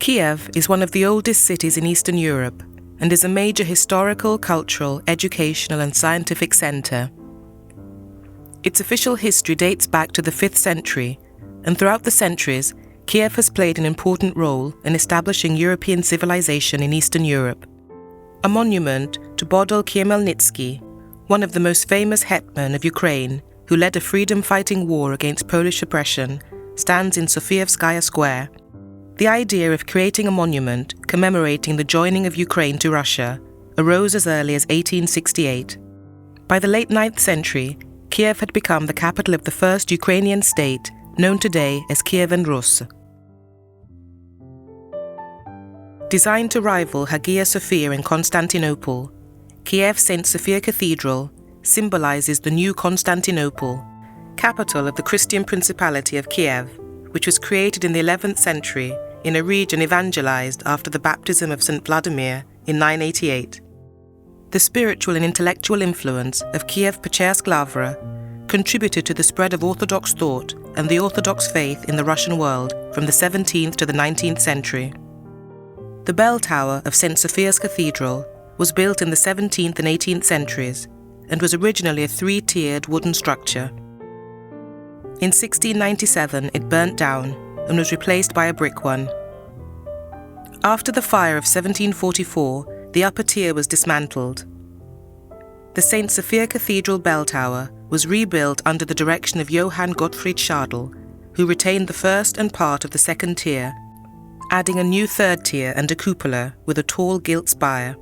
Kiev is one of the oldest cities in Eastern Europe and is a major historical, cultural, educational and scientific centre. Its official history dates back to the 5th century, and throughout the centuries, Kiev has played an important role in establishing European civilization in Eastern Europe. A monument to Bodol Khmelnytsky, one of the most famous hetman of Ukraine, who led a freedom-fighting war against Polish oppression, stands in Sofievskaya Square. The idea of creating a monument commemorating the joining of Ukraine to Russia arose as early as 1868. By the late 9th century, Kiev had become the capital of the first Ukrainian state, known today as Kievan Rus. Designed to rival Hogia Sophia in Constantinople, Kiev's Saint Sophia Cathedral symbolizes the new Constantinople, capital of the Christian Principality of Kiev, which was created in the 11th century in a region evangelized after the baptism of St. Vladimir in 988. The spiritual and intellectual influence of Kiev Pechersk Lavra contributed to the spread of Orthodox thought and the Orthodox faith in the Russian world from the 17th to the 19th century. The bell tower of Saint Sophia's Cathedral was built in the 17th and 18th centuries and was originally a 3-tiered wooden structure. In 1697 it burnt down and was replaced by a brick one. After the fire of 1744, the upper tier was dismantled. The Saint Sophia Cathedral bell tower was rebuilt under the direction of Johann Gottfried Schadl, who retained the first and part of the second tier, adding a new third tier and a cupola with a tall gilt spire.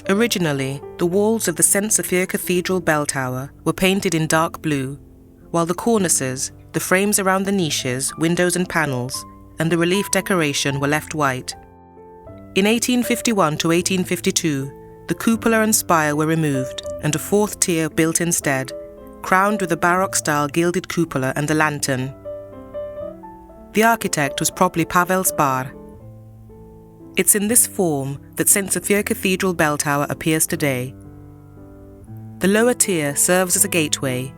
Originally, the walls of the Saint Sophia Cathedral bell tower were painted in dark blue, while the cornices, the frames around the niches, windows and panels, and the relief decoration were left white. In 1851 to 1852, the cupola and spire were removed and a fourth tier built instead, crowned with a Baroque-style gilded cupola and a lantern. The architect was probably Pavel Spar. It's in this form that Saint Sophia Cathedral bell tower appears today. The lower tier serves as a gateway,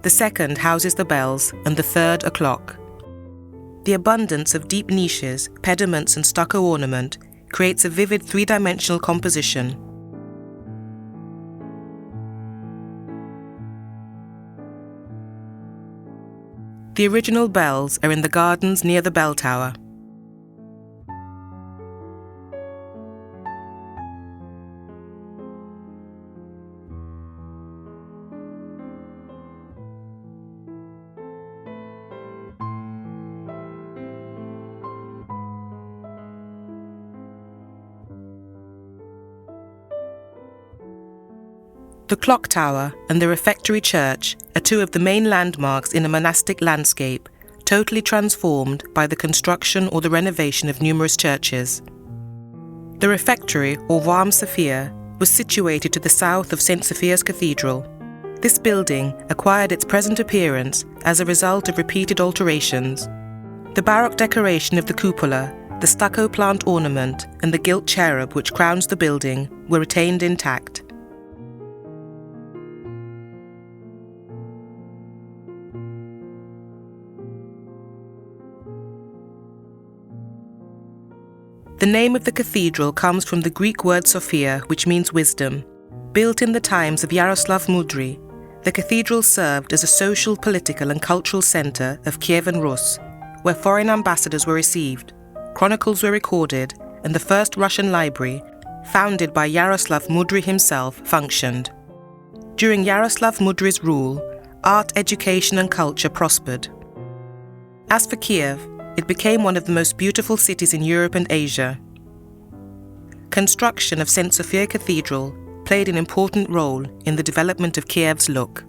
the second houses the bells, and the third a clock. The abundance of deep niches, pediments and stucco ornament creates a vivid three-dimensional composition. The original bells are in the gardens near the bell tower. The clock tower and the refectory church are two of the main landmarks in a monastic landscape, totally transformed by the construction or the renovation of numerous churches. The refectory, or Hogia Sophia, was situated to the south of Saint Sophia's Cathedral. This building acquired its present appearance as a result of repeated alterations. The Baroque decoration of the cupola, the stucco plant ornament, and the gilt cherub which crowns the building were retained intact. The name of the cathedral comes from the Greek word Sophia, which means wisdom. Built in the times of Yaroslav Mudry, the cathedral served as a social, political and cultural centre of Kievan Rus, where foreign ambassadors were received, chronicles were recorded, and the first Russian library, founded by Yaroslav Mudry himself, functioned. During Yaroslav Mudry's rule, art, education and culture prospered. As for Kiev, it became one of the most beautiful cities in Europe and Asia. Construction of Saint Sophia Cathedral played an important role in the development of Kiev's look.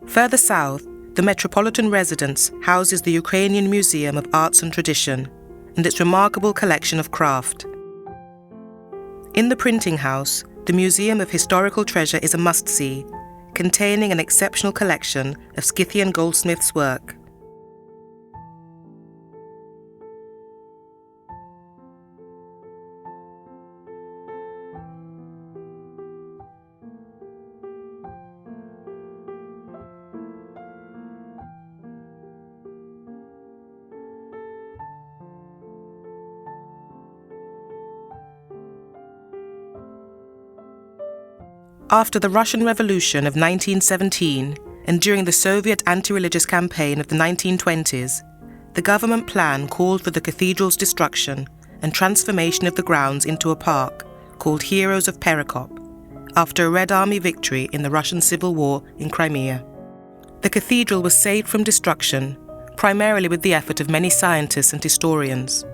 Further south, the Metropolitan Residence houses the Ukrainian Museum of Arts and Tradition and its remarkable collection of craft. In the printing house, the Museum of Historical Treasure is a must-see, containing an exceptional collection of Scythian goldsmiths' work. After the Russian Revolution of 1917 and during the Soviet anti-religious campaign of the 1920s, the government plan called for the cathedral's destruction and transformation of the grounds into a park called Heroes of Perekop, after a Red Army victory in the Russian Civil War in Crimea. The cathedral was saved from destruction, primarily with the effort of many scientists and historians.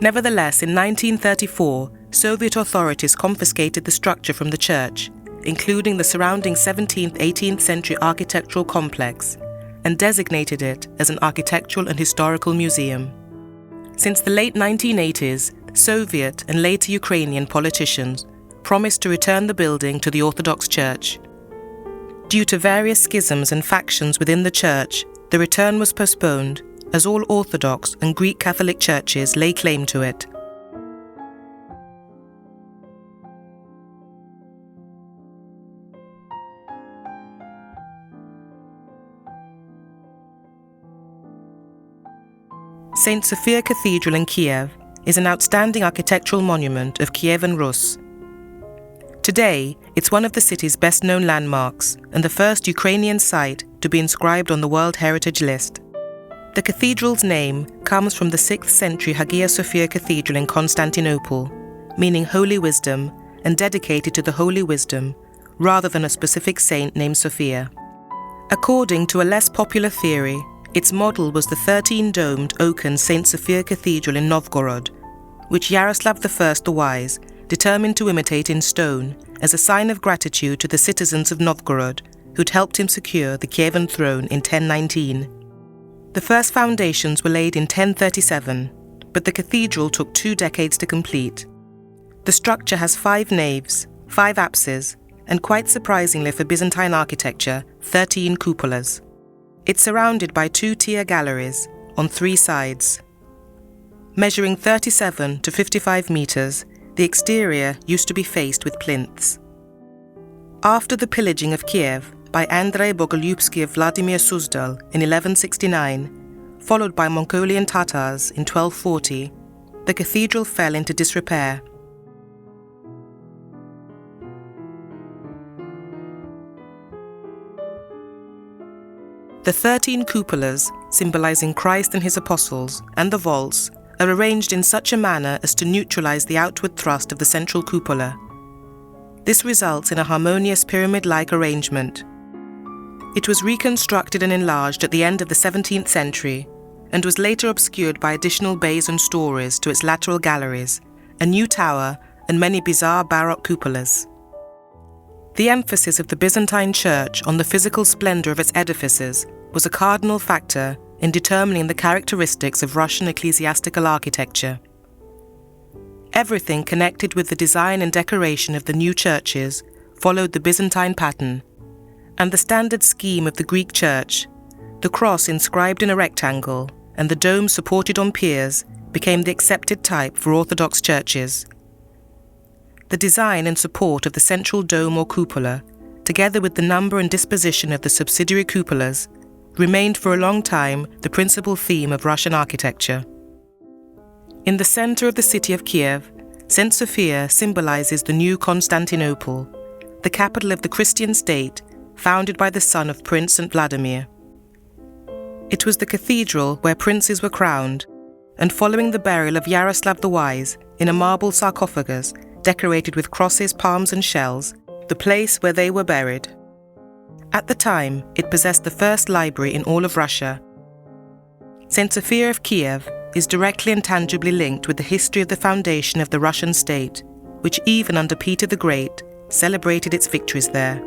Nevertheless, in 1934, Soviet authorities confiscated the structure from the church, including the surrounding 17th-18th century architectural complex, and designated it as an architectural and historical museum. Since the late 1980s, Soviet and later Ukrainian politicians promised to return the building to the Orthodox Church. Due to various schisms and factions within the church, the return was postponed, as all Orthodox and Greek Catholic churches lay claim to it. Saint Sophia Cathedral in Kiev is an outstanding architectural monument of Kievan Rus. Today, it's one of the city's best-known landmarks and the first Ukrainian site to be inscribed on the World Heritage List. The cathedral's name comes from the 6th century Hogia Sophia Cathedral in Constantinople, meaning Holy Wisdom, and dedicated to the Holy Wisdom, rather than a specific saint named Sophia. According to a less popular theory, its model was the 13-domed oaken Saint Sophia Cathedral in Novgorod, which Yaroslav I the Wise determined to imitate in stone as a sign of gratitude to the citizens of Novgorod who'd helped him secure the Kievan throne in 1019. The first foundations were laid in 1037, but the cathedral took 2 decades to complete. The structure has 5 naves, 5 apses, and quite surprisingly for Byzantine architecture, 13 cupolas. It's surrounded by 2-tier galleries on 3 sides. Measuring 37 to 55 meters, the exterior used to be faced with plinths. After the pillaging of Kiev by Andrei Bogolyubsky of Vladimir Suzdal in 1169, followed by Mongolian Tatars in 1240, the cathedral fell into disrepair. The 13 cupolas, symbolizing Christ and his apostles, and the vaults, are arranged in such a manner as to neutralize the outward thrust of the central cupola. This results in a harmonious pyramid-like arrangement. It was reconstructed and enlarged at the end of the 17th century, and was later obscured by additional bays and stories to its lateral galleries, a new tower, and many bizarre Baroque cupolas. The emphasis of the Byzantine Church on the physical splendor of its edifices was a cardinal factor in determining the characteristics of Russian ecclesiastical architecture. Everything connected with the design and decoration of the new churches followed the Byzantine pattern, and the standard scheme of the Greek church, the cross inscribed in a rectangle and the dome supported on piers, became the accepted type for Orthodox churches. The design and support of the central dome or cupola, together with the number and disposition of the subsidiary cupolas, remained for a long time the principal theme of Russian architecture. In the center of the city of Kiev, Saint Sophia symbolizes the new Constantinople, the capital of the Christian state, founded by the son of Prince St. Vladimir. It was the cathedral where princes were crowned, and following the burial of Yaroslav the Wise in a marble sarcophagus decorated with crosses, palms and shells, the place where they were buried. At the time, it possessed the first library in all of Russia. Saint Sophia of Kiev is directly and tangibly linked with the history of the foundation of the Russian state, which even under Peter the Great celebrated its victories there.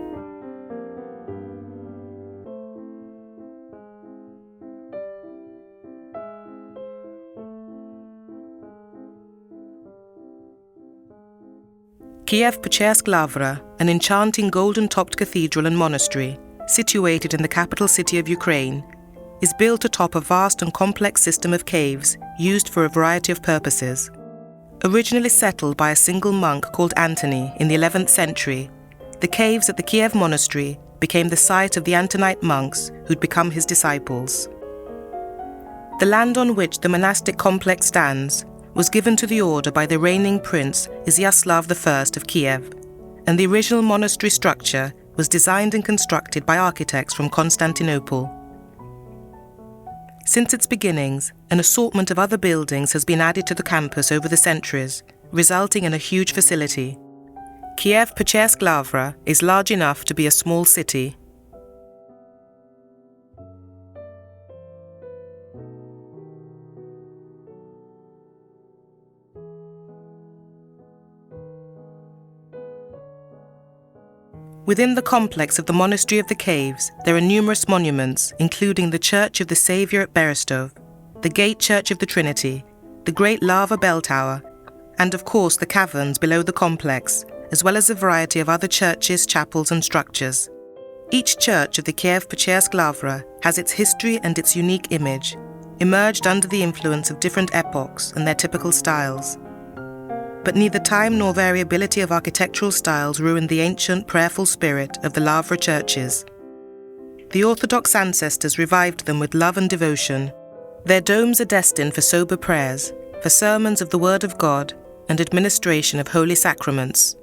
Pechersk Lavra, an enchanting golden-topped cathedral and monastery, situated in the capital city of Ukraine, is built atop a vast and complex system of caves used for a variety of purposes. Originally settled by a single monk called Antony in the 11th century, the caves at the Kiev monastery became the site of the Antonite monks who'd become his disciples. The land on which the monastic complex stands was given to the order by the reigning prince Yaroslav I of Kiev, and the original monastery structure was designed and constructed by architects from Constantinople. Since its beginnings, an assortment of other buildings has been added to the campus over the centuries, resulting in a huge facility. Pechersk Lavra is large enough to be a small city. Within the complex of the Monastery of the Caves, there are numerous monuments, including the Church of the Saviour at Berestov, the Gate Church of the Trinity, the Great Lavra Bell Tower, and of course the caverns below the complex, as well as a variety of other churches, chapels and structures. Each church of the Pechersk Lavra has its history and its unique image, emerged under the influence of different epochs and their typical styles. But neither time nor variability of architectural styles ruined the ancient, prayerful spirit of the Lavra churches. The Orthodox ancestors revived them with love and devotion. Their domes are destined for sober prayers, for sermons of the Word of God, and administration of holy sacraments.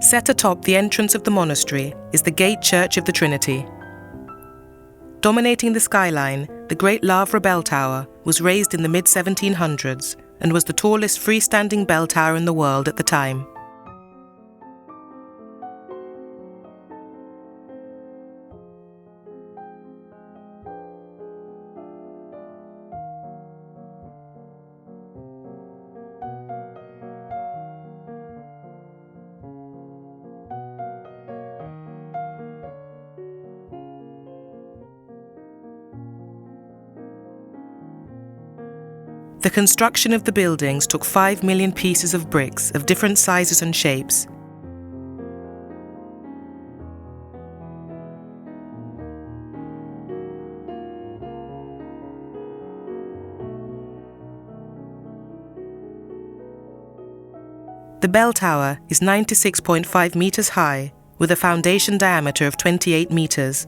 Set atop the entrance of the monastery is the Gate Church of the Trinity. Dominating the skyline, the Great Lavra Bell Tower was raised in the mid-1700s and was the tallest freestanding bell tower in the world at the time. The construction of the buildings took 5 million pieces of bricks of different sizes and shapes. The bell tower is 96.5 meters high, with a foundation diameter of 28 meters.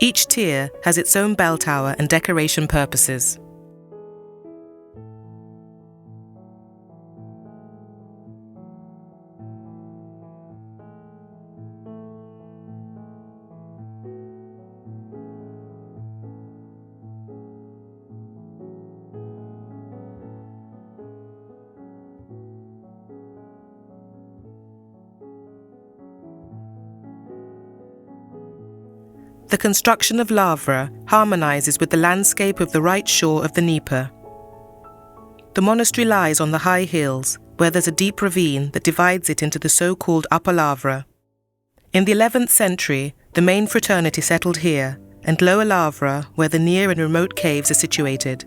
Each tier has its own bell tower and decoration purposes. The construction of Lavra harmonizes with the landscape of the right shore of the Dnieper. The monastery lies on the high hills, where there's a deep ravine that divides it into the so-called Upper Lavra. In the 11th century, the main fraternity settled here, and Lower Lavra, where the near and remote caves are situated.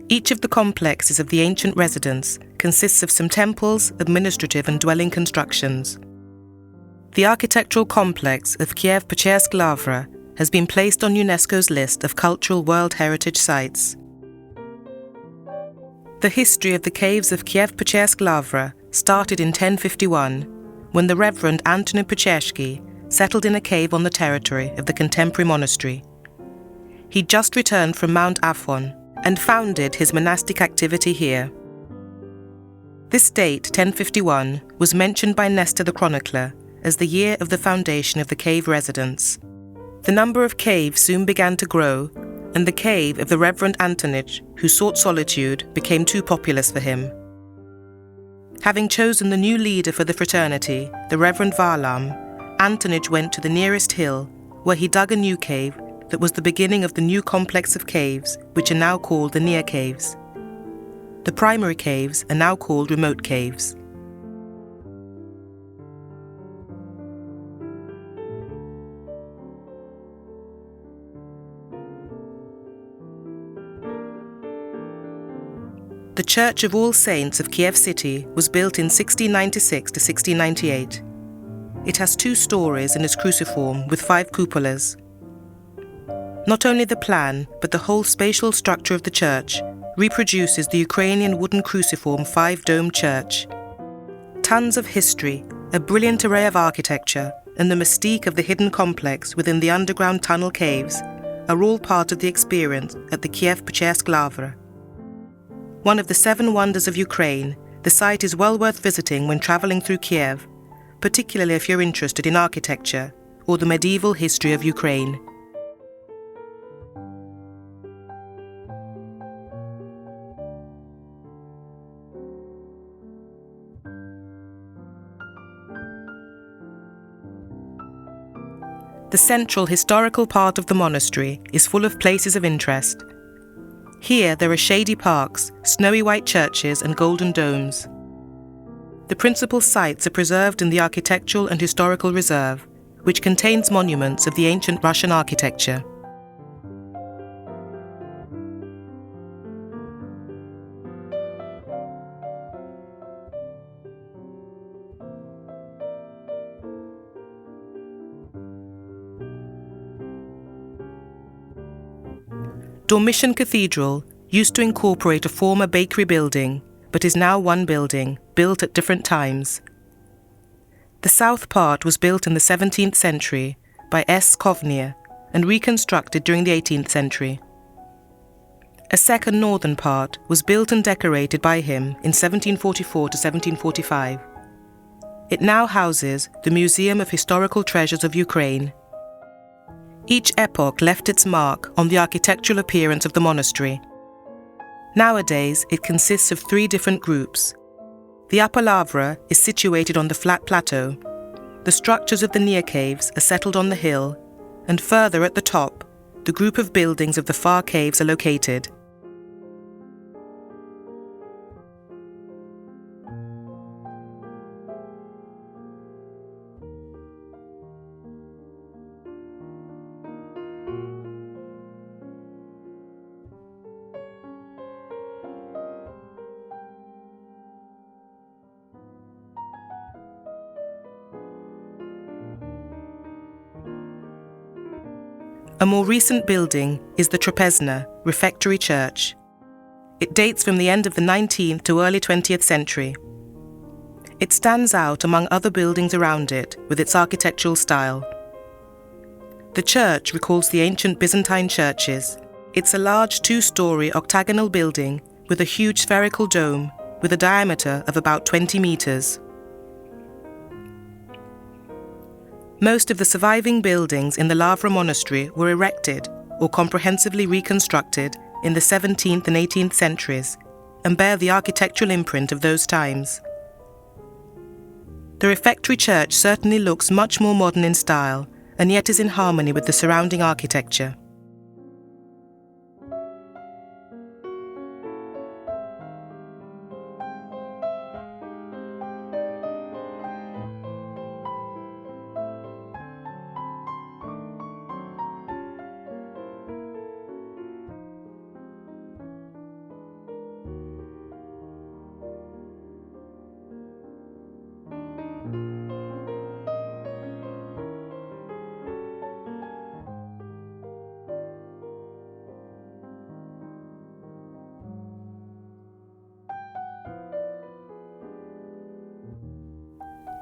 Each of the complexes of the ancient residence consists of some temples, administrative and dwelling constructions. The architectural complex of Pechersk Lavra has been placed on Unesco's list of Cultural World Heritage Sites. The history of the caves of Pechersk Lavra started in 1051, when the Reverend Antony Pechersk settled in a cave on the territory of the contemporary monastery. He'd just returned from Mount Afon and founded his monastic activity here. This date, 1051, was mentioned by Nestor the chronicler as the year of the foundation of the cave residence. The number of caves soon began to grow, and the cave of the Reverend Antonich, who sought solitude, became too populous for him. Having chosen the new leader for the fraternity, the Reverend Varlam, Antonich went to the nearest hill, where he dug a new cave that was the beginning of the new complex of caves, which are now called the Near Caves. The primary caves are now called remote caves. The Church of All Saints of Kiev city was built in 1696 to 1698. It has 2 stories and is cruciform with 5 cupolas. Not only the plan, but the whole spatial structure of the church reproduces the Ukrainian wooden cruciform 5-domed church. Tons of history, a brilliant array of architecture, and the mystique of the hidden complex within the underground tunnel caves are all part of the experience at the Kiev Pechersk Lavra. One of the 7 wonders of Ukraine, the site is well worth visiting when travelling through Kiev, particularly if you're interested in architecture or the medieval history of Ukraine. The central historical part of the monastery is full of places of interest. Here there are shady parks, snowy white churches and golden domes. The principal sites are preserved in the Architectural and Historical Reserve, which contains monuments of the ancient Russian architecture. Dormition Cathedral used to incorporate a former bakery building, but is now one building, built at different times. The south part was built in the 17th century by S. Kovnir and reconstructed during the 18th century. A second northern part was built and decorated by him in 1744 to 1745. It now houses the Museum of Historical Treasures of Ukraine. Each epoch left its mark on the architectural appearance of the monastery. Nowadays, it consists of 3 different groups. The upper Lavra is situated on the flat plateau. The structures of the near caves are settled on the hill, and further at the top, the group of buildings of the far caves are located. A more recent building is the Trapezna Refectory Church. It dates from the end of the 19th to early 20th century. It stands out among other buildings around it with its architectural style. The church recalls the ancient Byzantine churches. It's a large 2-story octagonal building with a huge spherical dome with a diameter of about 20 meters. Most of the surviving buildings in the Lavra monastery were erected or comprehensively reconstructed in the 17th and 18th centuries and bear the architectural imprint of those times. The refectory church certainly looks much more modern in style and yet is in harmony with the surrounding architecture.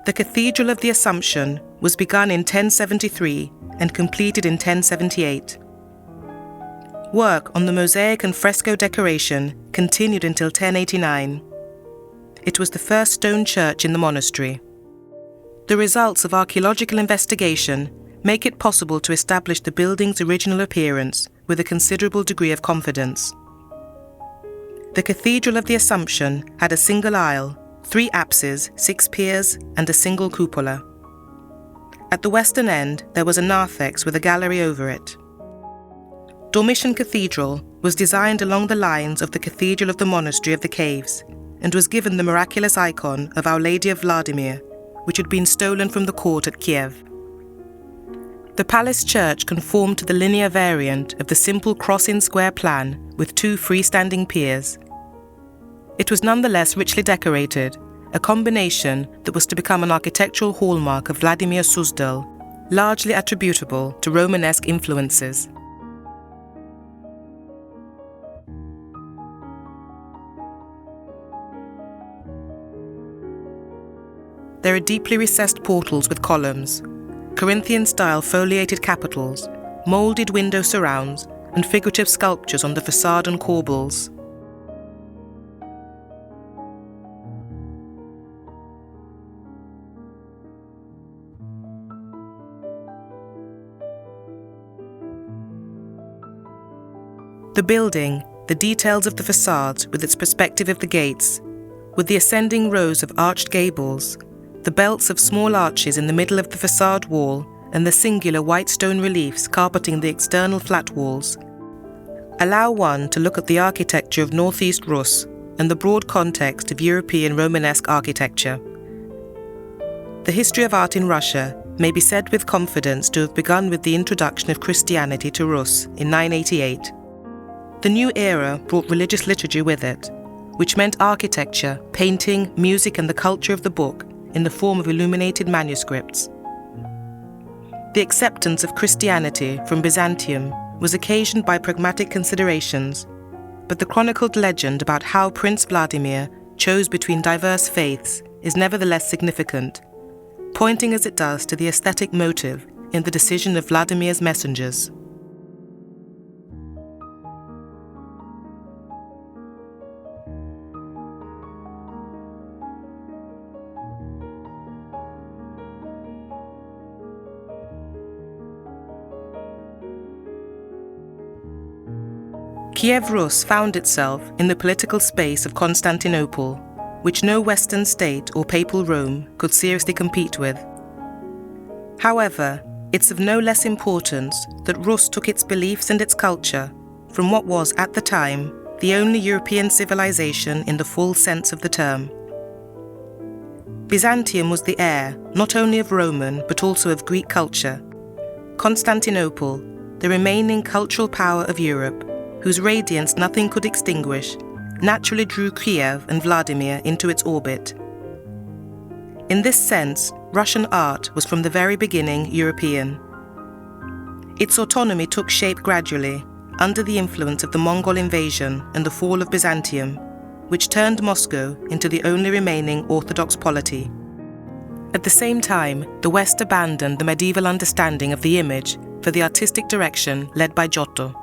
The Cathedral of the Assumption was begun in 1073 and completed in 1078. Work on the mosaic and fresco decoration continued until 1089. It was the first stone church in the monastery. The results of archaeological investigation make it possible to establish the building's original appearance with a considerable degree of confidence. The Cathedral of the Assumption had a single aisle, 3 apses, 6 piers, and a single cupola. At the western end, there was a narthex with a gallery over it. Dormition Cathedral was designed along the lines of the Cathedral of the Monastery of the Caves and was given the miraculous icon of Our Lady of Vladimir, which had been stolen from the court at Kiev. The palace church conformed to the linear variant of the simple cross-in-square plan with 2 freestanding piers. It was nonetheless richly decorated, a combination that was to become an architectural hallmark of Vladimir Suzdal, largely attributable to Romanesque influences. There are deeply recessed portals with columns, Corinthian-style foliated capitals, moulded window surrounds, and figurative sculptures on the facade and corbels. The building, the details of the facades with its perspective of the gates, with the ascending rows of arched gables, the belts of small arches in the middle of the facade wall, and the singular white stone reliefs carpeting the external flat walls, allow one to look at the architecture of Northeast Rus and the broad context of European Romanesque architecture. The history of art in Russia may be said with confidence to have begun with the introduction of Christianity to Rus in 988. The new era brought religious liturgy with it, which meant architecture, painting, music, and the culture of the book in the form of illuminated manuscripts. The acceptance of Christianity from Byzantium was occasioned by pragmatic considerations, but the chronicled legend about how Prince Vladimir chose between diverse faiths is nevertheless significant, pointing as it does to the aesthetic motive in the decision of Vladimir's messengers. Kiev Rus found itself in the political space of Constantinople, which no Western state or papal Rome could seriously compete with. However, it's of no less importance that Rus took its beliefs and its culture from what was, at the time, the only European civilization in the full sense of the term. Byzantium was the heir not only of Roman but also of Greek culture. Constantinople, the remaining cultural power of Europe, whose radiance nothing could extinguish, naturally drew Kiev and Vladimir into its orbit. In this sense, Russian art was from the very beginning European. Its autonomy took shape gradually, under the influence of the Mongol invasion and the fall of Byzantium, which turned Moscow into the only remaining Orthodox polity. At the same time, the West abandoned the medieval understanding of the image for the artistic direction led by Giotto.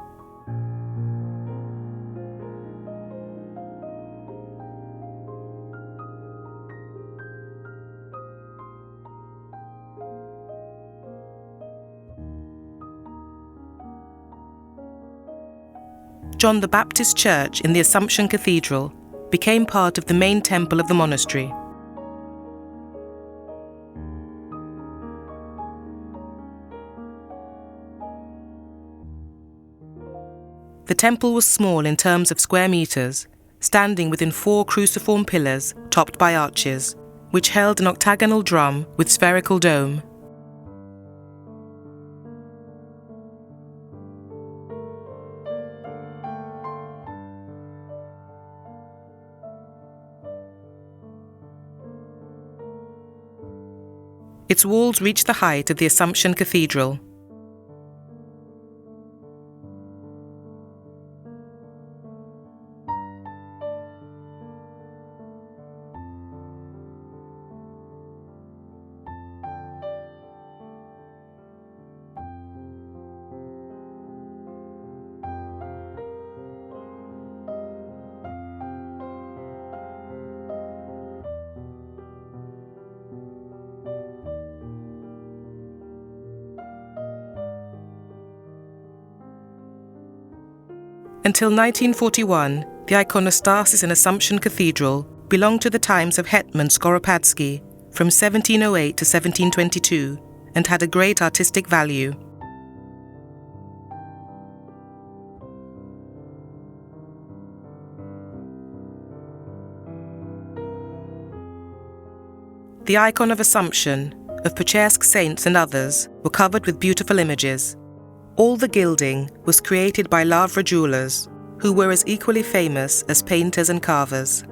John the Baptist Church in the Assumption Cathedral became part of the main temple of the monastery. The temple was small in terms of square meters, standing within 4 cruciform pillars topped by arches, which held an octagonal drum with spherical dome. Its walls reach the height of the Assumption Cathedral. Until 1941, the iconostasis in Assumption Cathedral belonged to the times of Hetman Skoropadsky from 1708 to 1722 and had a great artistic value. The icon of Assumption, of Pechersk saints and others, were covered with beautiful images. All the gilding was created by Lavra jewelers, who were as equally famous as painters and carvers.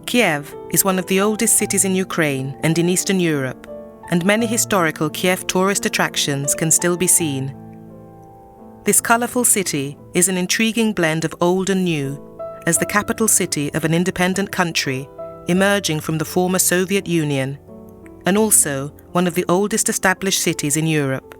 Kiev is one of the oldest cities in Ukraine and in Eastern Europe, and many historical Kiev tourist attractions can still be seen. This colourful city is an intriguing blend of old and new, as the capital city of an independent country emerging from the former Soviet Union, and also one of the oldest established cities in Europe.